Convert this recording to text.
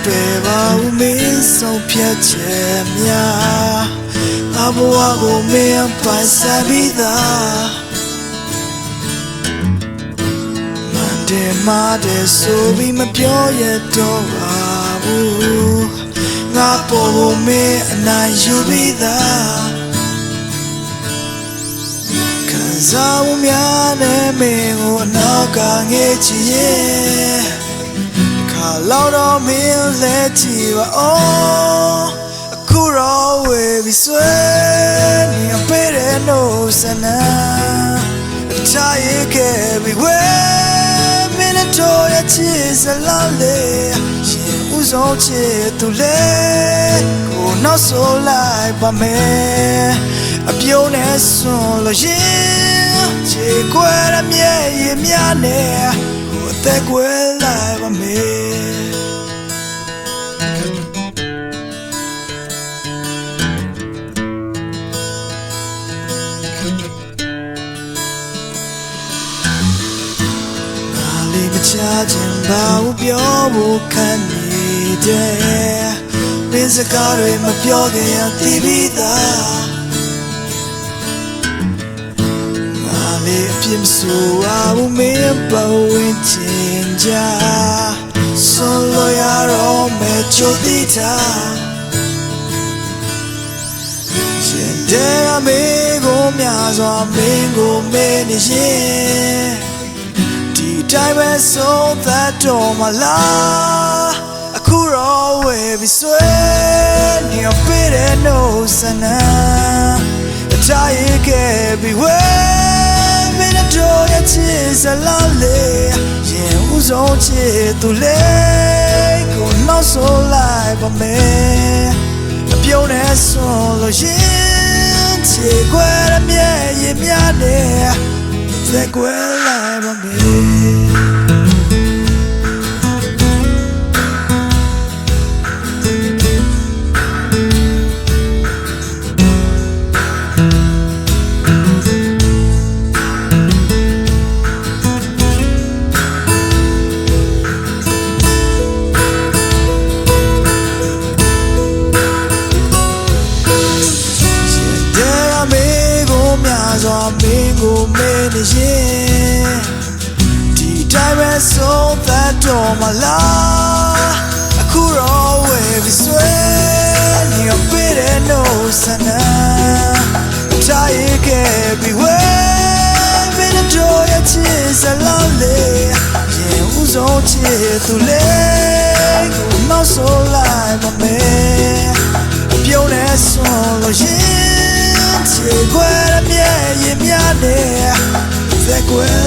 တွေ့ပါဦးမင်းဆုံးဖြတ်ချက်များအဘဝကိုမင်းပိုင်ဆိုင်ပြီးသားမန်တယ်မာတယ်ဆိုပြီးမပြောရတော့ပါဘူးငါပေါ်ကိုမင်းအနိုင်ယူပြီးသားခံစားမှုများနဲ့မင်းကိုအနောက်ကငေးချင်ရဲ့လောက်တော့မင်းလဲကြည့်ပါဦးအခုတော့ဝေပြီးဆွဲနေပေးတဲ့နှုတ်ဆက်နာထားရခဲ့ပြီးဝဲမင်းတို့ရဲ့ချစ်စလားလေရှင်ဦးဆုံးချစ်သူလေကိုနောက်ဆိုလိုက်ပါမယ်အပြုံးနဲ့ဆွန်လို့ရင်ချေကွယ်ရမြဲရင်များနဲ့ကိုအသက်ကွယ်လိုက်ပါမယ်ချာချင်ပါဘူးပြောဖို့ခံနေတဲ့မင်းစကားတွေမပြောခင်ရသိပြီးသားငါလေးအပြစ်မဆိုပါဘူးမင်းပဝင်ချင်ကြဆိုလို့ရတော့မဲ့ချိုးတိတာရှင်တဲ့မေကိုများစွာမင်းကိုမဲနေရင်တိုင်းပဲဆုံးသက်တော်မလားအခုတော့ဝေပြီးဆွဲနေပေးတဲ့နှုတ်ဆက်နာထားရခဲ့ပြီးဝဲမင်းတို့ရဲ့ချစ်စလားလေရင်ဦးဆုံးချစ်သူလေးကိုနောက်ဆိုလိုက်ပါမယ်အပြုံးနဲ့ဆွန်လို့ရင်ချေခွဲရမြဲရင်များနဲ့သက်ကွယ်လိုက်ပါမယ်စွာမင်းကိုမဲနေရင်ဒီတိုင်းပဲဆုံးသက်တော်မလားအခုတော့ဝေပြီးဆွဲနေပေးတဲ့နှုတ်ဆက်နာထားရခဲ့ပြီးဝဲမင်းတို့ရဲ့ချစ်စလားလေရင်ဦးဆုံးချစ်သူလေးကိုနောက်ဆိုလိုက်ပါမယ်အပြုံးနဲ့ဆွန်လို့ရင်ချေခွဲရမြဲရင်များနဲ့သက်ကွယ်